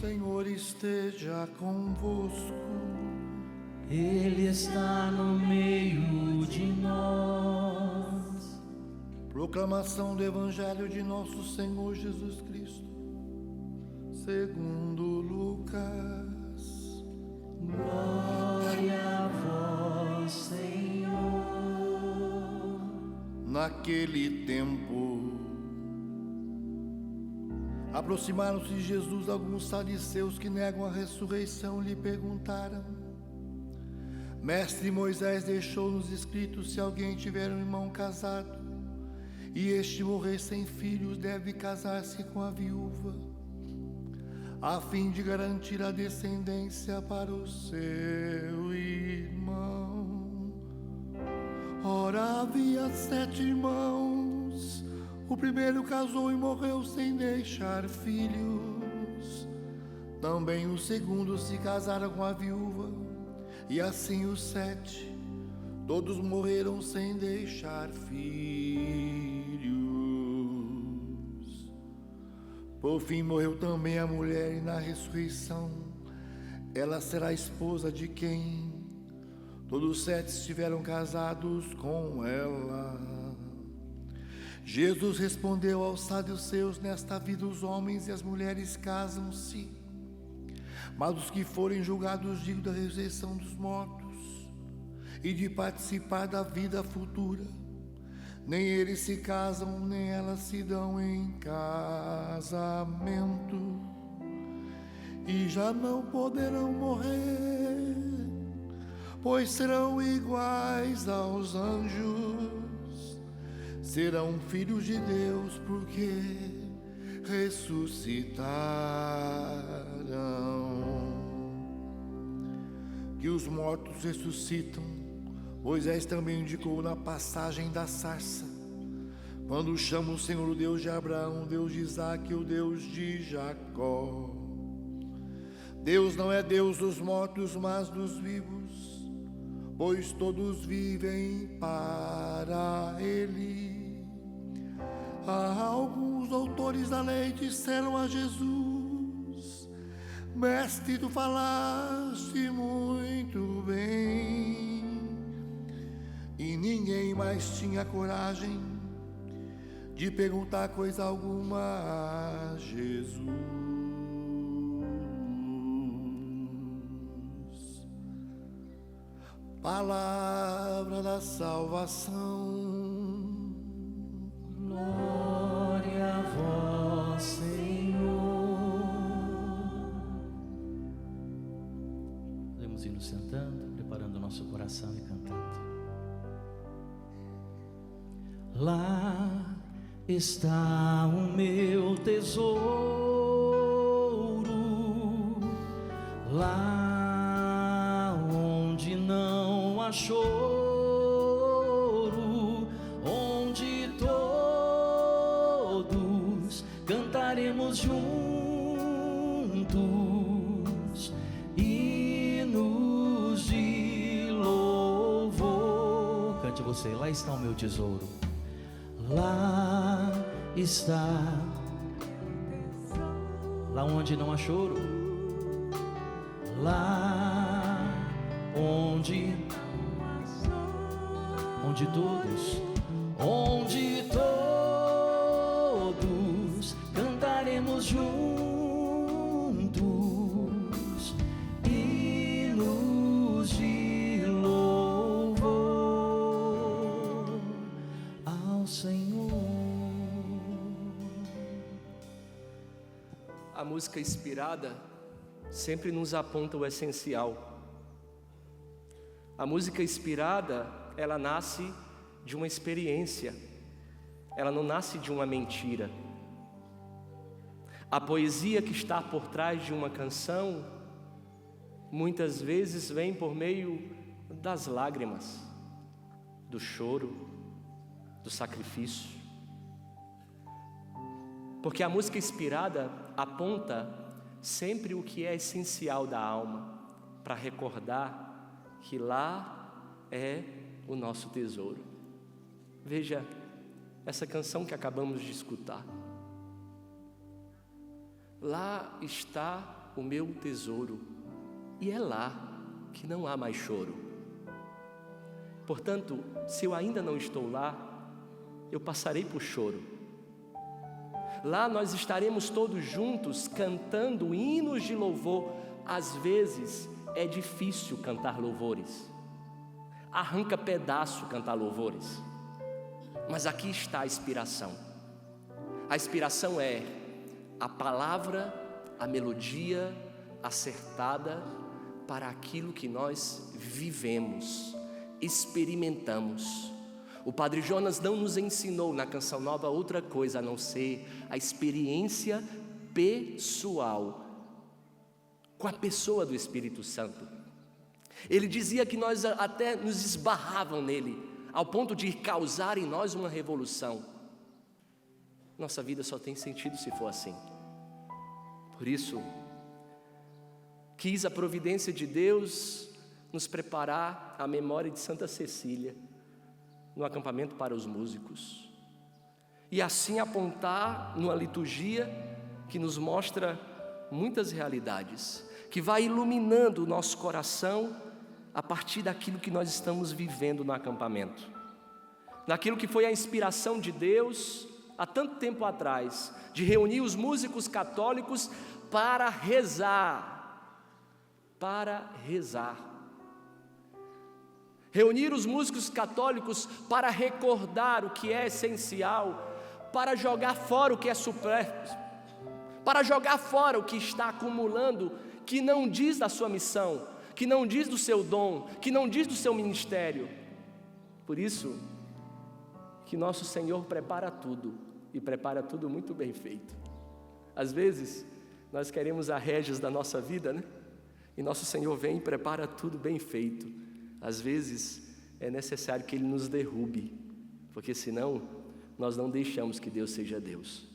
Senhor esteja convosco. Ele está no meio de nós. Proclamação do Evangelho de nosso Senhor Jesus Cristo, segundo Lucas. Glória a vós, Senhor. Naquele tempo, aproximaram-se de Jesus alguns fariseus que negam a ressurreição e lhe perguntaram: Mestre, Moisés deixou-nos escrito: se alguém tiver um irmão casado e este morrer sem filhos, deve casar-se com a viúva, a fim de garantir a descendência para o seu irmão. Ora, havia 7 irmãos. O primeiro casou e morreu sem deixar filhos. Também o segundo se casaram com a viúva, e assim os 7, todos morreram sem deixar filhos. Por fim morreu também a mulher, e na ressurreição ela será esposa de quem todos os 7 estiveram casados com ela. Jesus respondeu aos saduceus: nesta vida os homens e as mulheres casam-se, mas os que forem julgados dignos da ressurreição dos mortos e de participar da vida futura, nem eles se casam, nem elas se dão em casamento, e já não poderão morrer, pois serão iguais aos anjos, serão filhos de Deus, porque ressuscitarão. Que os mortos ressuscitam, Moisés também indicou na passagem da sarça, quando chama o Senhor o Deus de Abraão, o Deus de Isaque e o Deus de Jacó. Deus não é Deus dos mortos, mas dos vivos, pois todos vivem para Ele. Alguns doutores da lei disseram a Jesus: Mestre, tu falaste muito bem. E ninguém mais tinha coragem de perguntar coisa alguma a Jesus. Palavra da salvação. Glória a vós, Senhor. Podemos ir nos sentando, preparando o nosso coração e cantando. Lá está o meu tesouro, lá onde não há choro, onde todos cantaremos juntos hinos de louvor. Cante você: lá está o meu tesouro. Lá está, lá onde não há choro, lá onde todos cantaremos juntos hinos de louvor ao Senhor. A música inspirada sempre nos aponta o essencial. A música inspirada, ela nasce de uma experiência, ela não nasce de uma mentira. A poesia que está por trás de uma canção, muitas vezes vem por meio das lágrimas, do choro, do sacrifício. Porque a música inspirada aponta sempre o que é essencial da alma, para recordar que lá é o nosso tesouro. Veja essa canção que acabamos de escutar. Lá está o meu tesouro, e é lá que não há mais choro. Portanto, se eu ainda não estou lá, eu passarei por choro. Lá nós estaremos todos juntos cantando hinos de louvor. Às vezes é difícil cantar louvores, arranca pedaço cantar louvores, mas aqui está a inspiração. A inspiração é a palavra, a melodia acertada para aquilo que nós vivemos, experimentamos. O Padre Jonas não nos ensinou na Canção Nova outra coisa a não ser a experiência pessoal com a pessoa do Espírito Santo. Ele dizia que nós até nos esbarravam nele, ao ponto de causar em nós uma revolução. Nossa vida só tem sentido se for assim. Por isso, quis a providência de Deus nos preparar a memória de Santa Cecília, no acampamento para os músicos, e assim apontar numa liturgia que nos mostra muitas realidades, que vai iluminando o nosso coração a partir daquilo que nós estamos vivendo no acampamento, daquilo que foi a inspiração de Deus há tanto tempo atrás, de reunir os músicos católicos para rezar. Reunir os músicos católicos para recordar o que é essencial, para jogar fora o que é supérfluo, para jogar fora o que está acumulando, que não diz da sua missão, que não diz do seu dom, que não diz do seu ministério. Por isso que nosso Senhor prepara tudo, e prepara tudo muito bem feito. Às vezes nós queremos a rédeas da nossa vida, né? E nosso Senhor vem e prepara tudo bem feito. Às vezes é necessário que Ele nos derrube, porque senão nós não deixamos que Deus seja Deus.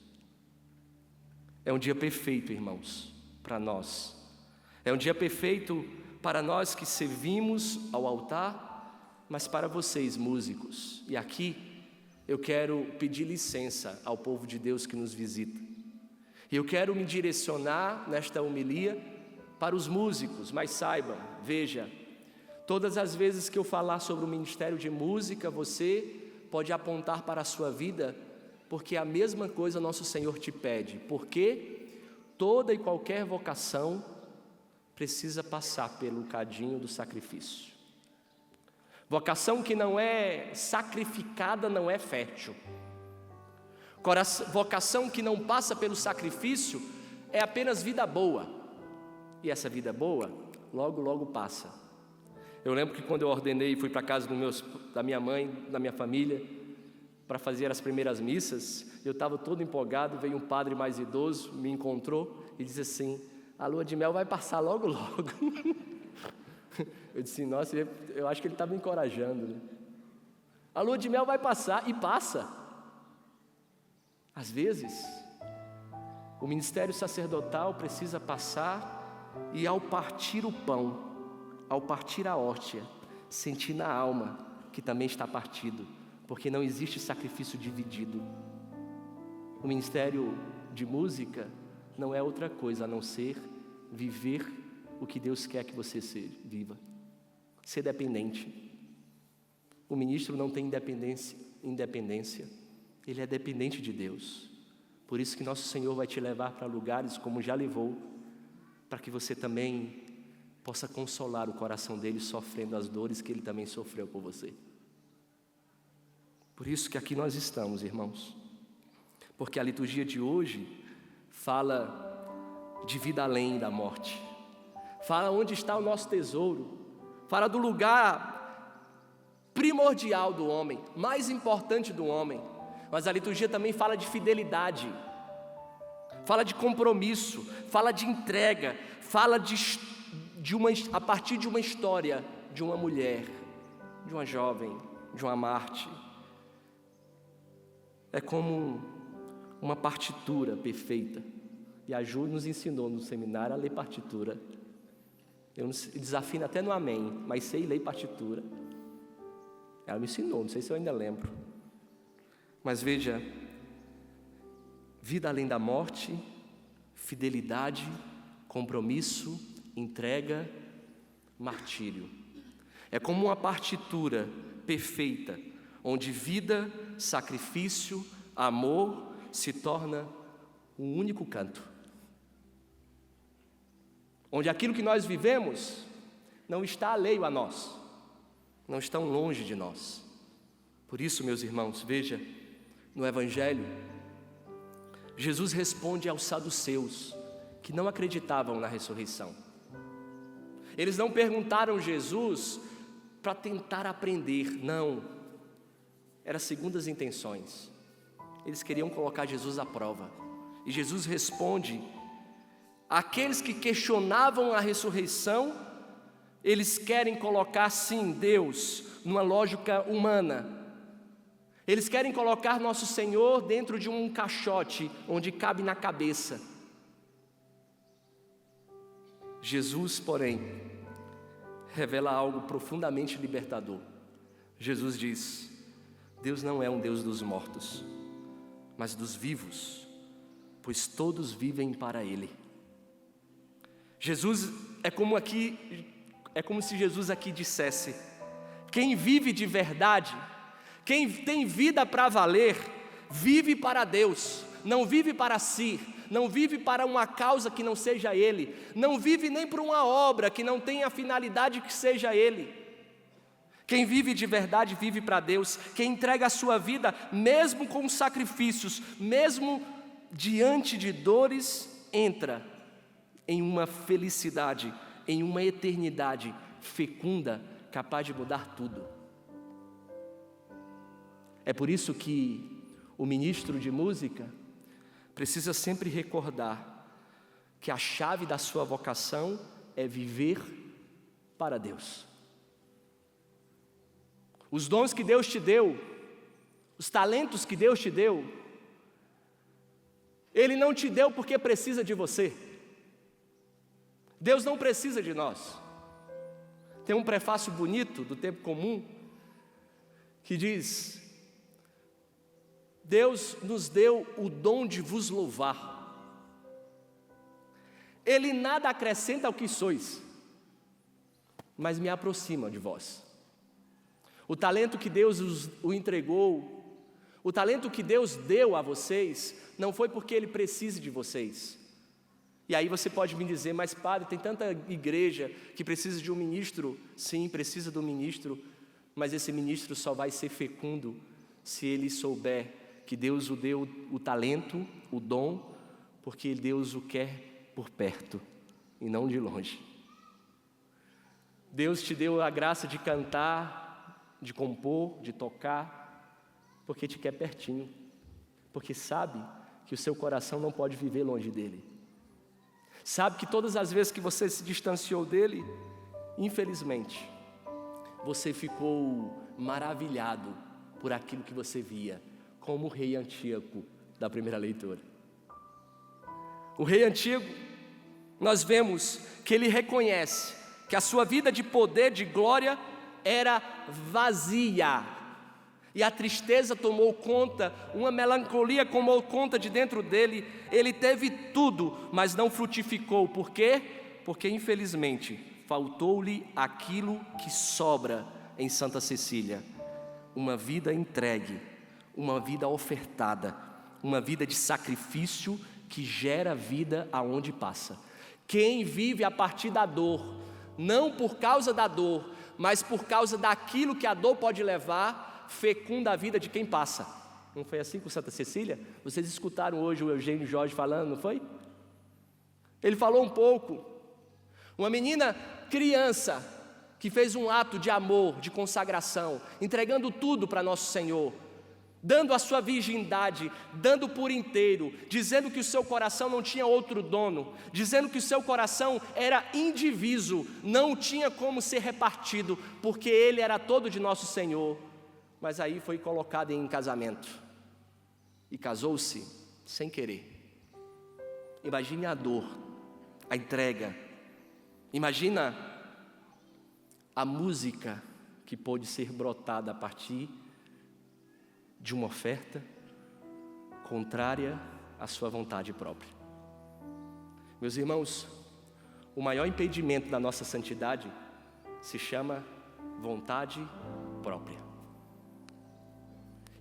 É um dia perfeito, irmãos, para nós. É um dia perfeito para nós que servimos ao altar, mas para vocês, músicos. E aqui eu quero pedir licença ao povo de Deus que nos visita. E eu quero me direcionar nesta homilia para os músicos, mas saibam, veja, todas as vezes que eu falar sobre o ministério de música, você pode apontar para a sua vida, porque a mesma coisa nosso Senhor te pede, porque toda e qualquer vocação precisa passar pelo cadinho do sacrifício. Vocação que não é sacrificada não é fértil. Vocação que não passa pelo sacrifício é apenas vida boa. E essa vida boa, logo, logo passa. Eu lembro que quando eu ordenei, fui para a casa da minha mãe, da minha família, para fazer as primeiras missas, eu estava todo empolgado, veio um padre mais idoso, me encontrou e disse assim: a lua de mel vai passar logo, logo. Eu disse: nossa, eu acho que ele estava me encorajando, né? A lua de mel vai passar, e passa. Às vezes, o ministério sacerdotal precisa passar, e ao partir o pão, ao partir a hóstia, sentir na alma que também está partido, porque não existe sacrifício dividido. O ministério de música não é outra coisa a não ser viver o que Deus quer que você viva. Ser dependente. O ministro não tem independência, ele é dependente de Deus. Por isso que nosso Senhor vai te levar para lugares como já levou, para que você também possa consolar o coração dele sofrendo as dores que ele também sofreu por você. Por isso que aqui nós estamos, irmãos, porque a liturgia de hoje fala de vida além da morte, fala onde está o nosso tesouro, fala do lugar primordial do homem, mais importante do homem, mas a liturgia também fala de fidelidade, fala de compromisso, fala de entrega, fala a partir de uma história de uma mulher, de uma jovem, de uma Marte. É como uma partitura perfeita. E a Ju nos ensinou no seminário a ler partitura. Eu desafino até no amém, mas sei ler partitura. Ela me ensinou, não sei se eu ainda lembro. Mas veja, vida além da morte, fidelidade, compromisso, entrega, martírio. É como uma partitura perfeita, onde vida, sacrifício, amor se torna um único canto. Onde aquilo que nós vivemos não está alheio a nós, não está longe de nós. Por isso, meus irmãos, veja, no Evangelho, Jesus responde aos saduceus que não acreditavam na ressurreição. Eles não perguntaram a Jesus para tentar aprender, não. Era segundas intenções. Eles queriam colocar Jesus à prova. E Jesus responde: aqueles que questionavam a ressurreição, eles querem colocar, sim, Deus numa lógica humana. Eles querem colocar nosso Senhor dentro de um caixote, onde cabe na cabeça. Jesus, porém, revela algo profundamente libertador. Jesus diz: Deus não é um Deus dos mortos, mas dos vivos, pois todos vivem para Ele. Jesus é como se Jesus aqui dissesse: quem vive de verdade, quem tem vida para valer, vive para Deus, não vive para si, não vive para uma causa que não seja Ele, não vive nem para uma obra que não tenha a finalidade que seja Ele. Quem vive de verdade vive para Deus, quem entrega a sua vida, mesmo com sacrifícios, mesmo diante de dores, entra em uma felicidade, em uma eternidade fecunda, capaz de mudar tudo. É por isso que o ministro de música precisa sempre recordar que a chave da sua vocação é viver para Deus. Os dons que Deus te deu, os talentos que Deus te deu, Ele não te deu porque precisa de você. Deus não precisa de nós. Tem um prefácio bonito do Tempo Comum que diz: Deus nos deu o dom de vos louvar. Ele nada acrescenta ao que sois, mas me aproxima de vós. O talento que Deus o entregou, o talento que Deus deu a vocês, não foi porque Ele precise de vocês. E aí você pode me dizer: mas padre, tem tanta igreja que precisa de um ministro. Sim, precisa do ministro, mas esse ministro só vai ser fecundo se ele souber que Deus o deu o talento, o dom, porque Deus o quer por perto e não de longe. Deus te deu a graça de cantar, de compor, de tocar, porque te quer pertinho, porque sabe que o seu coração não pode viver longe dele. Sabe que todas as vezes que você se distanciou dele, infelizmente, você ficou maravilhado por aquilo que você via, como o rei Antíoco da primeira leitura. O rei Antíoco, nós vemos que ele reconhece que a sua vida de poder, de glória, era vazia. E a tristeza tomou conta, uma melancolia tomou conta de dentro dele. Ele teve tudo, mas não frutificou. Por quê? Porque infelizmente faltou-lhe aquilo que sobra em Santa Cecília: uma vida entregue, uma vida ofertada, uma vida de sacrifício que gera vida aonde passa. Quem vive a partir da dor, não por causa da dor, mas por causa daquilo que a dor pode levar, fecunda a vida de quem passa. Não foi assim com Santa Cecília? Vocês escutaram hoje o Eugênio Jorge falando, não foi? Ele falou um pouco. Uma menina criança que fez um ato de amor, de consagração, entregando tudo para nosso Senhor, dando a sua virgindade, dando por inteiro, dizendo que o seu coração não tinha outro dono, dizendo que o seu coração era indiviso, não tinha como ser repartido, porque ele era todo de nosso Senhor. Mas aí foi colocado em casamento e casou-se sem querer. Imagine a dor, a entrega. Imagina a música que pôde ser brotada a partir de uma oferta contrária à sua vontade própria. Meus irmãos, o maior impedimento da nossa santidade se chama vontade própria.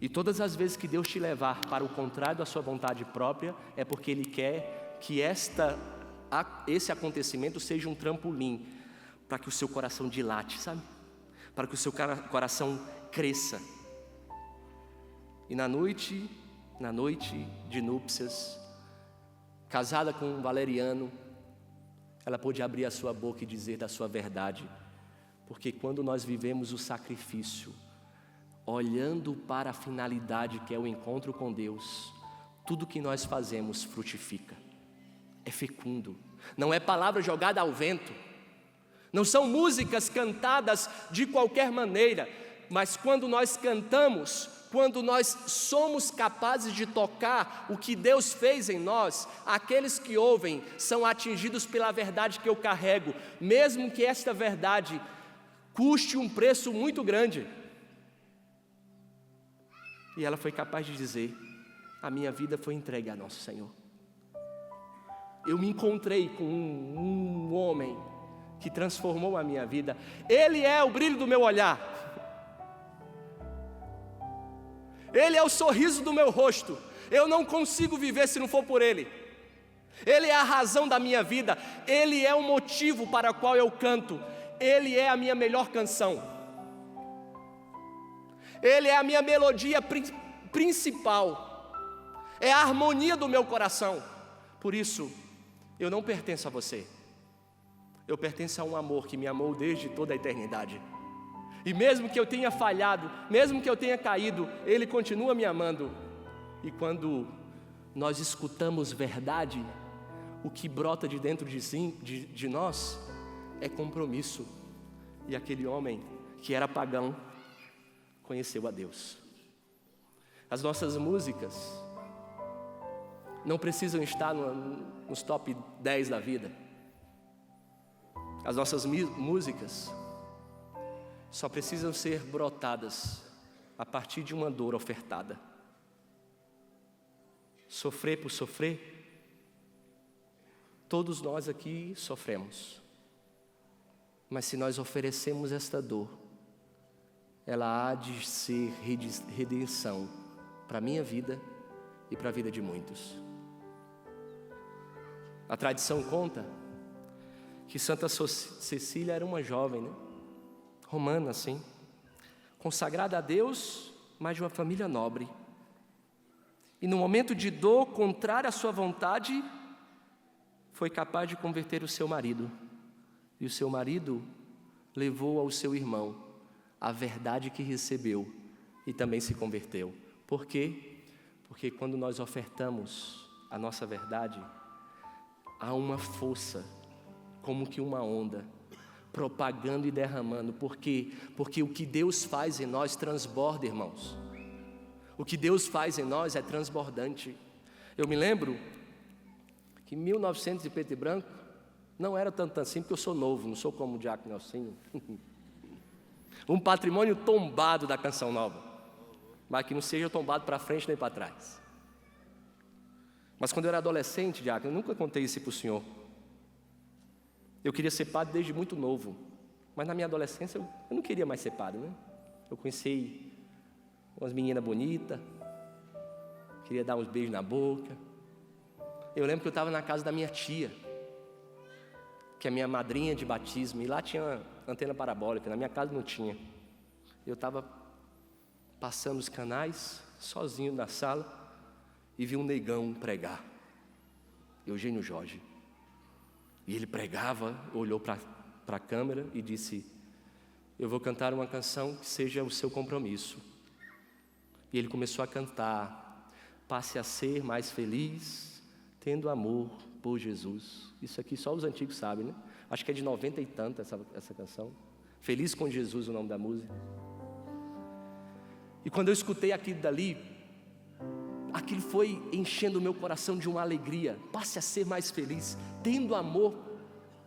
E todas as vezes que Deus te levar para o contrário da sua vontade própria, é porque Ele quer que esse acontecimento seja um trampolim para que o seu coração dilate, sabe? Para que o seu coração cresça. E na noite de núpcias, casada com Valeriano, ela pôde abrir a sua boca e dizer da sua verdade. Porque quando nós vivemos o sacrifício, olhando para a finalidade que é o encontro com Deus, tudo que nós fazemos frutifica, é fecundo, não é palavra jogada ao vento, não são músicas cantadas de qualquer maneira, mas quando nós cantamos, quando nós somos capazes de tocar o que Deus fez em nós, aqueles que ouvem são atingidos pela verdade que eu carrego, mesmo que esta verdade custe um preço muito grande. E ela foi capaz de dizer: a minha vida foi entregue a nosso Senhor. Eu me encontrei com um homem que transformou a minha vida. Ele é o brilho do meu olhar, Ele é o sorriso do meu rosto. Eu não consigo viver se não for por Ele. Ele é a razão da minha vida. Ele é o motivo para o qual eu canto. Ele é a minha melhor canção. Ele é a minha melodia principal. É a harmonia do meu coração. Por isso, eu não pertenço a você. Eu pertenço a um amor que me amou desde toda a eternidade. E mesmo que eu tenha falhado, mesmo que eu tenha caído, Ele continua me amando. E quando nós escutamos verdade, o que brota de dentro de nós é compromisso. E aquele homem que era pagão conheceu a Deus. As nossas músicas não precisam estar nos top 10 da vida. As nossas músicas só precisam ser brotadas a partir de uma dor ofertada. Sofrer por sofrer, todos nós aqui sofremos. Mas se nós oferecemos esta dor, ela há de ser redenção para a minha vida e para a vida de muitos. A tradição conta que Santa Cecília era uma jovem, né? Romana, assim, consagrada a Deus, mas de uma família nobre. E no momento de dor contrária à sua vontade, foi capaz de converter o seu marido. E o seu marido levou ao seu irmão a verdade que recebeu e também se converteu. Por quê? Porque quando nós ofertamos a nossa verdade, há uma força, como que uma onda, propagando e derramando. Por quê? Porque o que Deus faz em nós transborda, irmãos. O que Deus faz em nós é transbordante. Eu me lembro que em 1900 de preto e branco, não era tanto assim, porque eu sou novo, não sou como o Diácono Nelsinho. Um patrimônio tombado da Canção Nova, mas que não seja tombado para frente nem para trás. Mas quando eu era adolescente, Diácono, eu nunca contei isso para o senhor. Eu queria ser padre desde muito novo, mas na minha adolescência eu não queria mais ser padre, né? Eu conheci umas meninas bonitas, queria dar uns beijos na boca. Eu lembro que eu estava na casa da minha tia, que é minha madrinha de batismo, e lá tinha antena parabólica, na minha casa não tinha. Eu estava passando os canais, sozinho na sala, e vi um negão pregar, Eugênio Jorge. E ele pregava, olhou para a câmera e disse: eu vou cantar uma canção que seja o seu compromisso. E ele começou a cantar: passe a ser mais feliz, tendo amor por Jesus. Isso aqui só os antigos sabem, né? Acho que é de 90 e tanto essa canção. Feliz com Jesus, o nome da música. E quando eu escutei aquilo dali, aquilo foi enchendo o meu coração de uma alegria. Passe a ser mais feliz, tendo amor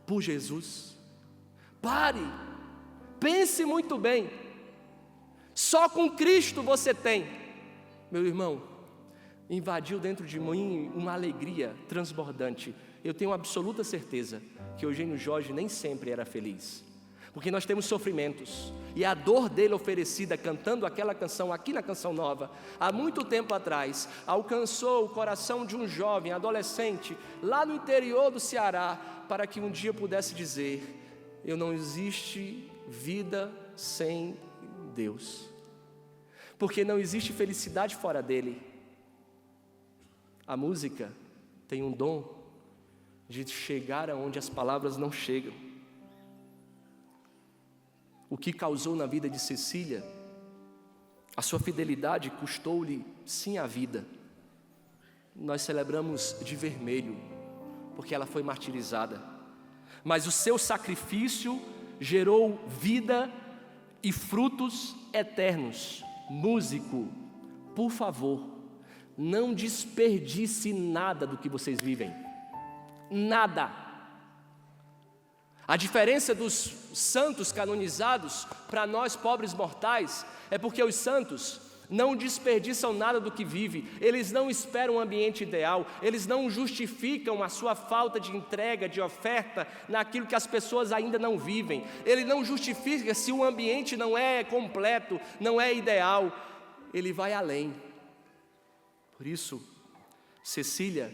por Jesus. Pare, pense muito bem. Só com Cristo você tem. Meu irmão, invadiu dentro de mim uma alegria transbordante. eu tenho absoluta certeza que Eugênio Jorge nem sempre era feliz. Porque nós temos sofrimentos, e a dor dele oferecida cantando aquela canção aqui na Canção Nova, há muito tempo atrás, alcançou o coração de um jovem, adolescente, lá no interior do Ceará, para que um dia pudesse dizer: não existe vida sem Deus, porque não existe felicidade fora dele. A música tem um dom de chegar aonde as palavras não chegam. O que causou na vida de Cecília, a sua fidelidade custou-lhe sim a vida. Nós celebramos de vermelho, porque ela foi martirizada, mas o seu sacrifício gerou vida e frutos eternos. Músico, por favor, não desperdice nada do que vocês vivem, nada. A diferença dos santos canonizados para nós pobres mortais é porque os santos não desperdiçam nada do que vive, eles não esperam um ambiente ideal, eles não justificam a sua falta de entrega, de oferta naquilo que as pessoas ainda não vivem, ele não justifica se o ambiente não é completo, não é ideal, ele vai além. Por isso, Cecília,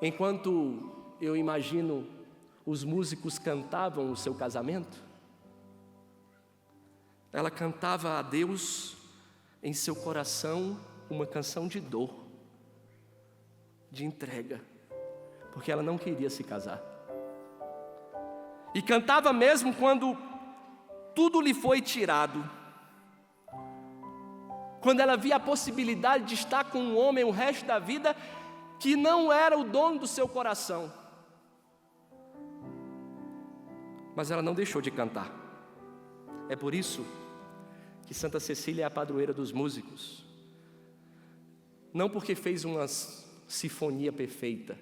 enquanto eu imagino os músicos cantavam o seu casamento, ela cantava a Deus em seu coração uma canção de dor, de entrega, porque ela não queria se casar. E cantava mesmo quando tudo lhe foi tirado. Quando ela via a possibilidade de estar com um homem o resto da vida que não era o dono do seu coração. Mas ela não deixou de cantar. É por isso que Santa Cecília é a padroeira dos músicos. Não porque fez uma sinfonia perfeita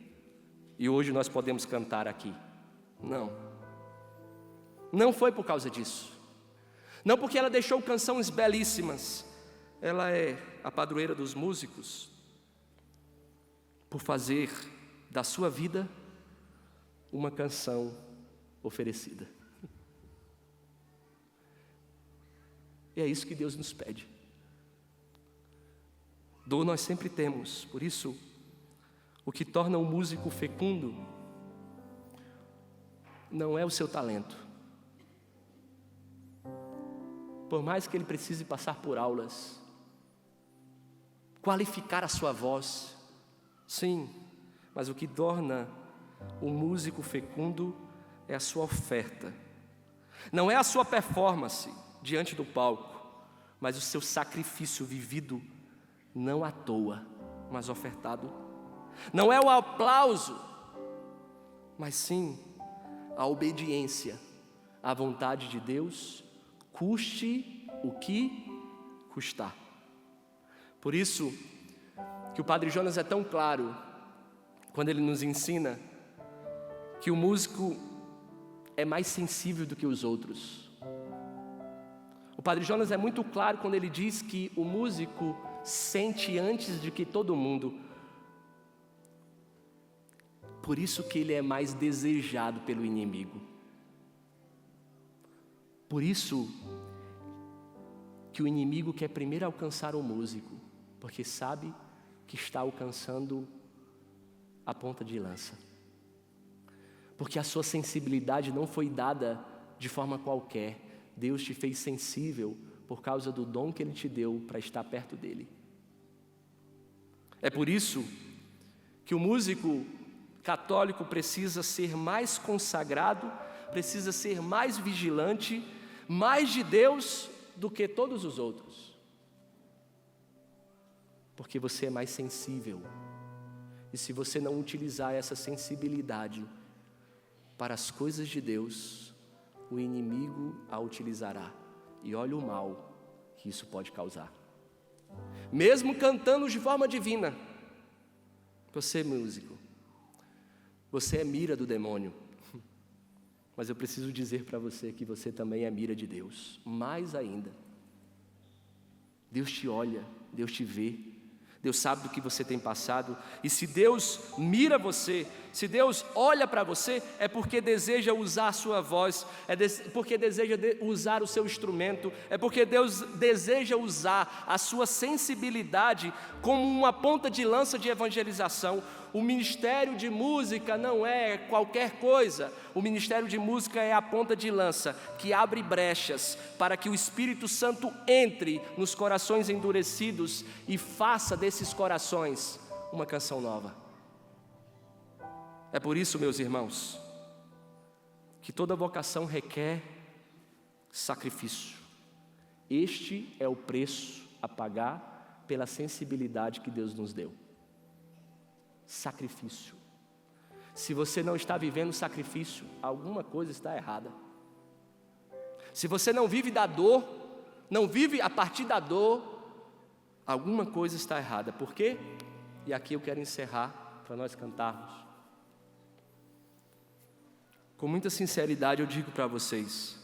e hoje nós podemos cantar aqui. Não. Não foi por causa disso. Não porque ela deixou canções belíssimas. Ela é a padroeira dos músicos por fazer da sua vida uma canção oferecida. E é isso que Deus nos pede. Dor nós sempre temos, por isso, o que torna um músico fecundo não é o seu talento. Por mais que ele precise passar por aulas, qualificar a sua voz, sim, mas o que torna um músico fecundo é a sua oferta. Não é a sua performance diante do palco, mas o seu sacrifício vivido, não à toa, mas ofertado. Não é o aplauso, mas sim a obediência à vontade de Deus, custe o que custar. Por isso que o Padre Jonas é tão claro quando ele nos ensina que o músico é mais sensível do que os outros. O Padre Jonas é muito claro quando ele diz que o músico sente antes de que todo mundo. Por isso que ele é mais desejado pelo inimigo. Por isso que o inimigo quer primeiro alcançar o músico, porque sabe que está alcançando a ponta de lança. Porque a sua sensibilidade não foi dada de forma qualquer. Deus te fez sensível por causa do dom que Ele te deu para estar perto dEle. É por isso que o músico católico precisa ser mais consagrado, precisa ser mais vigilante, mais de Deus do que todos os outros. Porque você é mais sensível. E se você não utilizar essa sensibilidade para as coisas de Deus, o inimigo a utilizará. E olha o mal que isso pode causar. Mesmo cantando de forma divina, você, músico, você é mira do demônio. Mas eu preciso dizer para você que você também é mira de Deus. Mais ainda. Deus te olha, Deus te vê. Deus sabe do que você tem passado, e se Deus mira você, se Deus olha para você, é porque deseja usar a sua voz, porque deseja usar o seu instrumento, é porque Deus deseja usar a sua sensibilidade como uma ponta de lança de evangelização. O ministério de música não é qualquer coisa, o ministério de música é a ponta de lança que abre brechas para que o Espírito Santo entre nos corações endurecidos e faça desses corações uma canção nova. É por isso, meus irmãos, que toda vocação requer sacrifício. Este é o preço a pagar pela sensibilidade que Deus nos deu. Sacrifício. Se você não está vivendo sacrifício, alguma coisa está errada. Se você não vive da dor, não vive a partir da dor, alguma coisa está errada. Por quê? E aqui eu quero encerrar para nós cantarmos. Com muita sinceridade eu digo para vocês,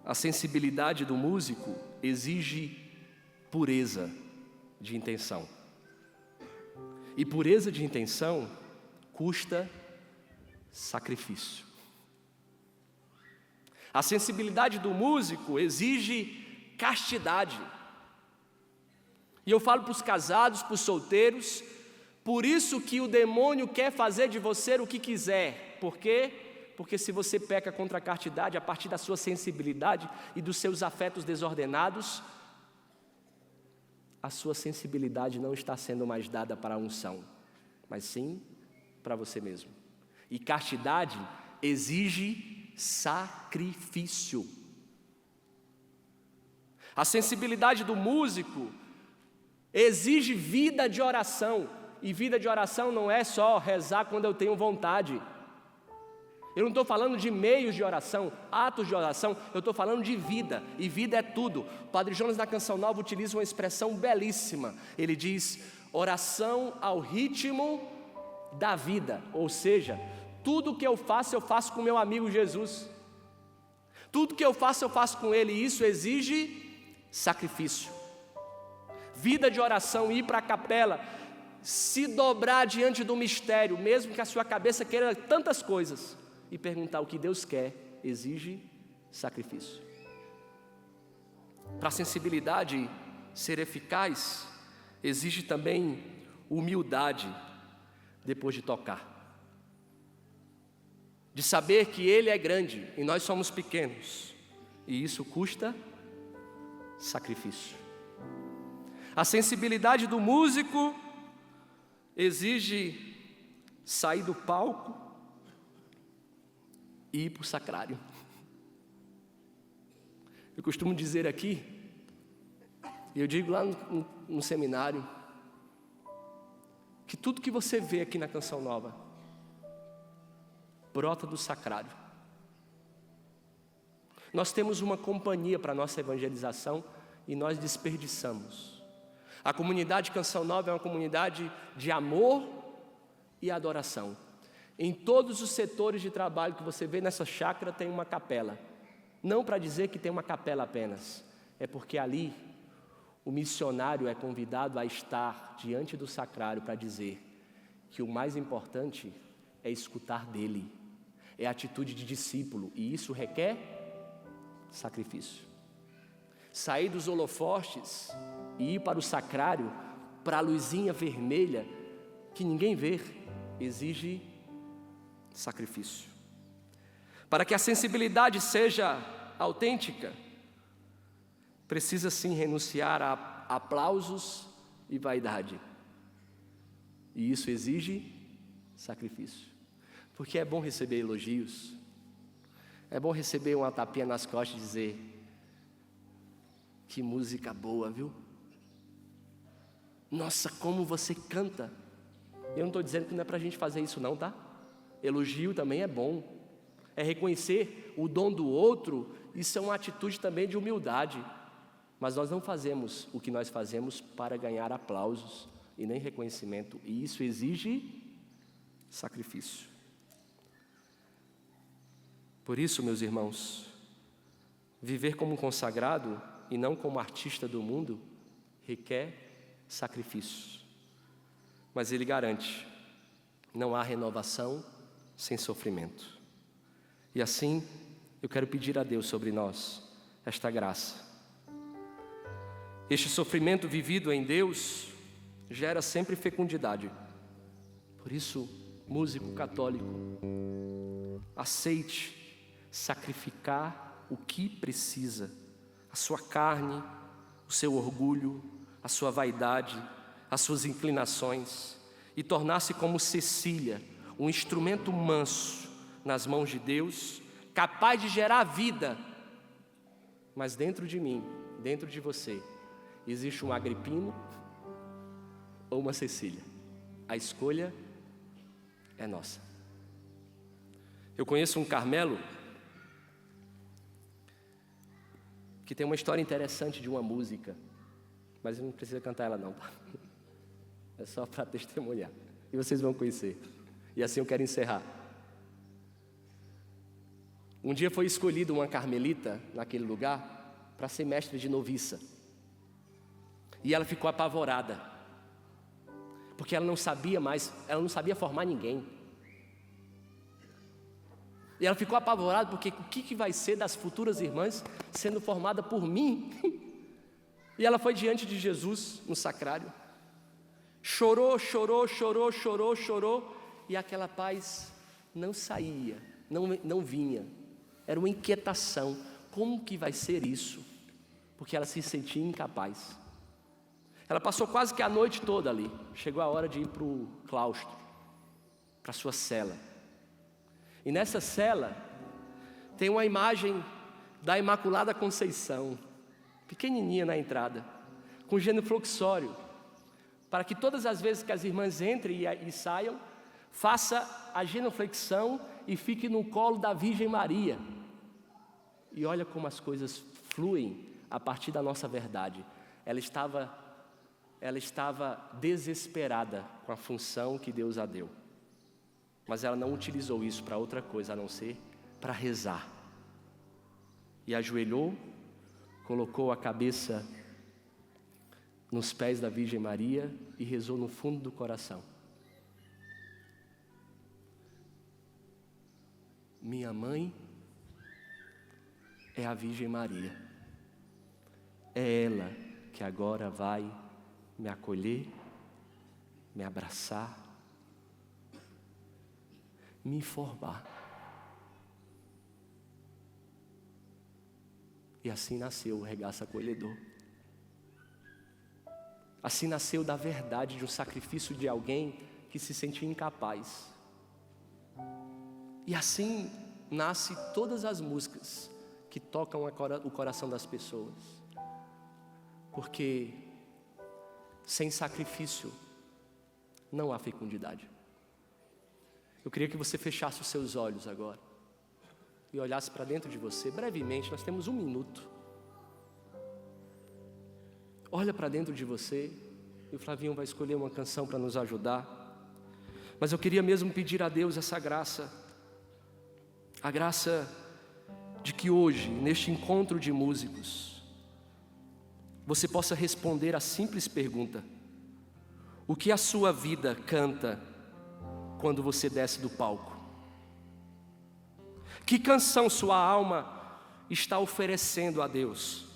a sensibilidade do músico exige pureza de intenção. E pureza de intenção custa sacrifício. A sensibilidade do músico exige castidade. E eu falo para os casados, para os solteiros, por isso que o demônio quer fazer de você o que quiser. Por quê? Porque se você peca contra a castidade, a partir da sua sensibilidade e dos seus afetos desordenados, a sua sensibilidade não está sendo mais dada para a unção, mas sim para você mesmo. E castidade exige sacrifício. A sensibilidade do músico exige vida de oração. E vida de oração não é só rezar quando eu tenho vontade. Eu não estou falando de meios de oração, atos de oração, eu estou falando de vida, e vida é tudo. O Padre Jonas na Canção Nova utiliza uma expressão belíssima. Ele diz, oração ao ritmo da vida. Ou seja, tudo que eu faço com meu amigo Jesus. Tudo que eu faço com Ele, e isso exige sacrifício. Vida de oração, ir para a capela, se dobrar diante do mistério, mesmo que a sua cabeça queira tantas coisas, e perguntar o que Deus quer, exige sacrifício. Para a sensibilidade ser eficaz, exige também humildade depois de tocar. De saber que Ele é grande e nós somos pequenos, e isso custa sacrifício. A sensibilidade do músico exige sair do palco e ir para o sacrário. Eu costumo dizer aqui, e eu digo lá no seminário, que tudo que você vê aqui na Canção Nova brota do sacrário. Nós temos uma companhia para a nossa evangelização e nós desperdiçamos. A comunidade Canção Nova é uma comunidade de amor e adoração. Em todos os setores de trabalho que você vê nessa chácara tem uma capela. Não para dizer que tem uma capela apenas, é porque ali o missionário é convidado a estar diante do sacrário para dizer que o mais importante é escutar dele, é a atitude de discípulo, e isso requer sacrifício. Sair dos holofotes e ir para o sacrário, para a luzinha vermelha que ninguém vê, exige sacrifício. Para que a sensibilidade seja autêntica, precisa sim renunciar a aplausos e vaidade. E isso exige sacrifício. Porque é bom receber elogios, é bom receber uma tapinha nas costas e dizer, que música boa, viu? Nossa, como você canta. Eu não estou dizendo que não é para a gente fazer isso não, tá? Elogio também é bom. É reconhecer o dom do outro, isso é uma atitude também de humildade. Mas nós não fazemos o que nós fazemos para ganhar aplausos e nem reconhecimento. E isso exige sacrifício. Por isso, meus irmãos, viver como um consagrado e não como artista do mundo requer sacrifícios. Mas Ele garante: não há renovação sem sofrimento. E assim, eu quero pedir a Deus sobre nós esta graça. Este sofrimento vivido em Deus gera sempre fecundidade. Por isso, músico católico, aceite sacrificar o que precisa, a sua carne, o seu orgulho, a sua vaidade, as suas inclinações, e tornar-se como Cecília, um instrumento manso nas mãos de Deus, capaz de gerar vida. Mas dentro de mim, dentro de você, existe um Agripino ou uma Cecília. A escolha é nossa. Eu conheço um Carmelo que tem uma história interessante de uma música, mas não precisa cantar ela não, tá? É só para testemunhar, e vocês vão conhecer. E assim eu quero encerrar. Um dia foi escolhida uma carmelita naquele lugar para ser mestre de noviça, e ela ficou apavorada, porque ela não sabia formar ninguém. E ela ficou apavorada, porque o que vai ser das futuras irmãs sendo formada por mim? E ela foi diante de Jesus no sacrário, chorou, e aquela paz não saía, não vinha. Era uma inquietação: como que vai ser isso? Porque ela se sentia incapaz. Ela passou quase que a noite toda ali. Chegou a hora de ir para o claustro, para a sua cela. E nessa cela tem uma imagem da Imaculada Conceição, pequenininha na entrada, com genuflexório, para que todas as vezes que as irmãs entrem e saiam, faça a genuflexão e fique no colo da Virgem Maria. E olha como as coisas fluem a partir da nossa verdade. Ela estava desesperada com a função que Deus a deu, mas ela não utilizou isso para outra coisa a não ser para rezar. E ajoelhou, colocou a cabeça nos pés da Virgem Maria e rezou no fundo do coração: minha mãe é a Virgem Maria, é ela que agora vai me acolher, me abraçar, me formar. E assim nasceu o Regaça Acolhedor. Assim nasceu da verdade de um sacrifício de alguém que se sentia incapaz. E assim nasce todas as músicas que tocam o coração das pessoas. Porque sem sacrifício não há fecundidade. Eu queria que você fechasse os seus olhos agora e olhasse para dentro de você, brevemente. Nós temos 1 minuto. Olha para dentro de você, e o Flavinho vai escolher uma canção para nos ajudar. Mas eu queria mesmo pedir a Deus essa graça, a graça de que hoje, neste encontro de músicos, você possa responder a simples pergunta: o que a sua vida canta quando você desce do palco? Que canção sua alma está oferecendo a Deus?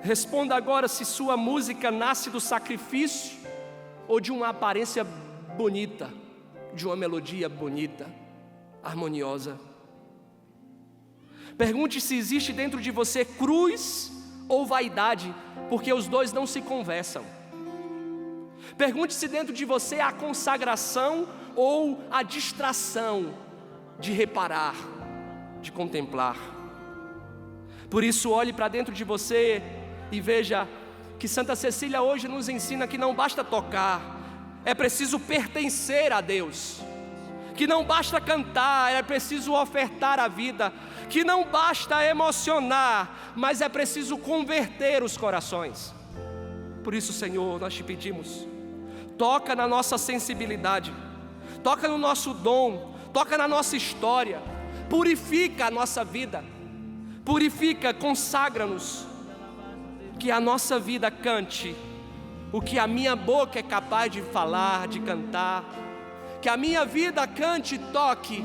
Responda agora se sua música nasce do sacrifício ou de uma aparência bonita, de uma melodia bonita, harmoniosa. Pergunte se existe dentro de você cruz ou vaidade, porque os dois não se conversam. Pergunte se dentro de você há consagração ou a distração de reparar, de contemplar. Por isso, olhe para dentro de você e veja que Santa Cecília hoje nos ensina que não basta tocar, é preciso pertencer a Deus. Que não basta cantar, é preciso ofertar a vida. Que não basta emocionar, mas é preciso converter os corações. Por isso, Senhor, nós te pedimos: toca na nossa sensibilidade, toca no nosso dom, toca na nossa história, purifica a nossa vida, purifica, consagra-nos, que a nossa vida cante o que a minha boca é capaz de falar, de cantar. Que a minha vida cante e toque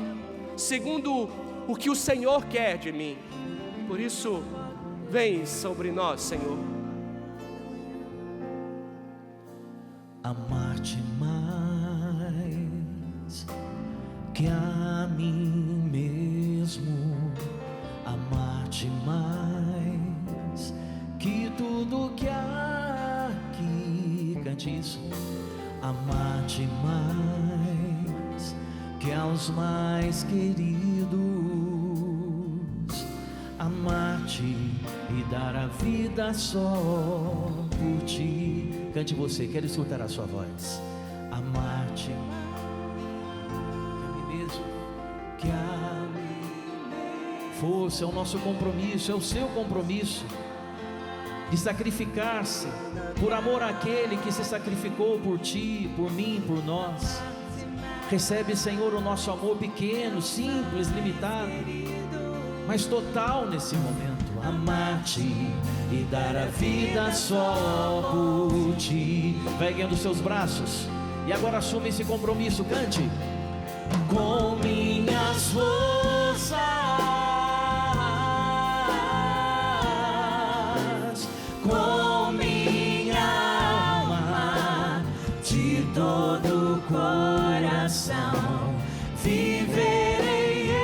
segundo o que o Senhor quer de mim. Por isso, vem sobre nós, Senhor. Amar-te mais que a mim mesmo, amar-te mais que tudo que há aqui, cante isso. Amar-te mais que aos mais queridos, amar-te e dar a vida só por ti. Cante você, quero escutar a sua voz. Amar-te que a mim mesmo, que a mim mesmo. Força, é o nosso compromisso, é o seu compromisso de sacrificar-se por amor àquele que se sacrificou por ti, por mim, por nós. Recebe, Senhor, o nosso amor pequeno, simples, limitado, mas total nesse momento. Amar-te e dar a vida só por ti. Vai erguendo os seus braços e agora assume esse compromisso. Cante. Com minhas forças, com minha alma, de todo o coração, viverei eu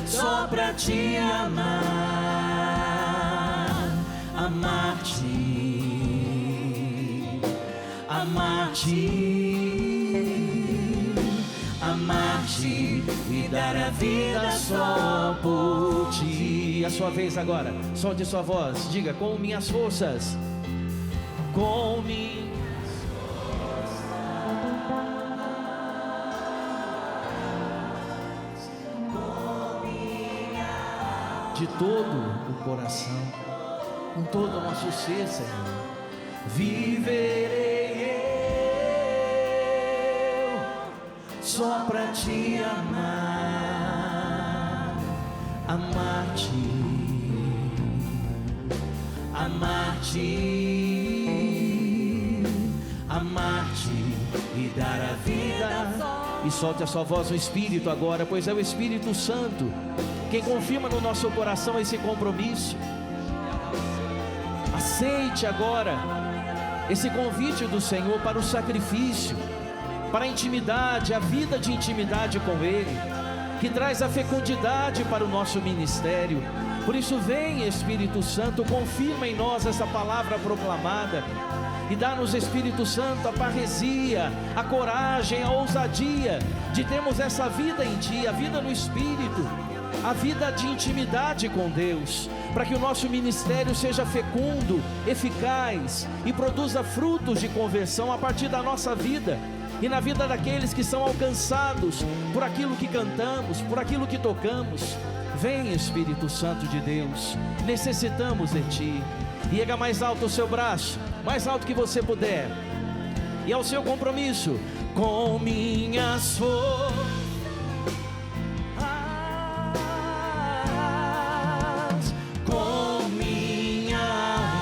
só pra te amar, amar-te, amar-te, amar-te e dar a vida só por ti. A sua vez agora, solte sua voz, diga: com minhas forças, com minhas forças, com minha, de todo o coração, com todo o nosso ser, Senhor, viverei eu só pra te amar, amar-te, amar-te, amar-te e dar a vida. E solte a sua voz no Espírito agora, pois é o Espírito Santo quem confirma no nosso coração esse compromisso. Aceite agora esse convite do Senhor para o sacrifício, para a intimidade, a vida de intimidade com Ele, que traz a fecundidade para o nosso ministério. Por isso vem, Espírito Santo, confirma em nós essa palavra proclamada e dá-nos, Espírito Santo, a parresia, a coragem, a ousadia de termos essa vida em Ti, a vida no Espírito, a vida de intimidade com Deus, para que o nosso ministério seja fecundo, eficaz e produza frutos de conversão a partir da nossa vida e na vida daqueles que são alcançados por aquilo que cantamos, por aquilo que tocamos. Vem, Espírito Santo de Deus, necessitamos de Ti. E erga mais alto o seu braço, mais alto que você puder, e ao seu compromisso. Com minhas forças, com minha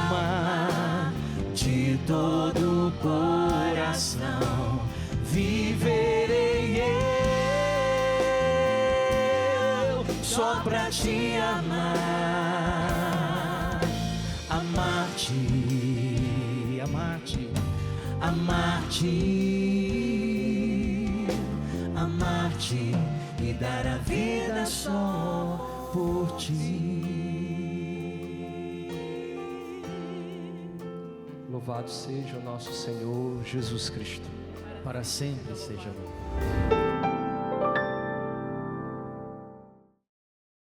alma, de todo o coração, viverei eu só pra te amar, amar-te, amar-te, amar-te, amar-te e dar a vida só por Ti. Louvado seja o nosso Senhor Jesus Cristo. Para sempre seja louvado.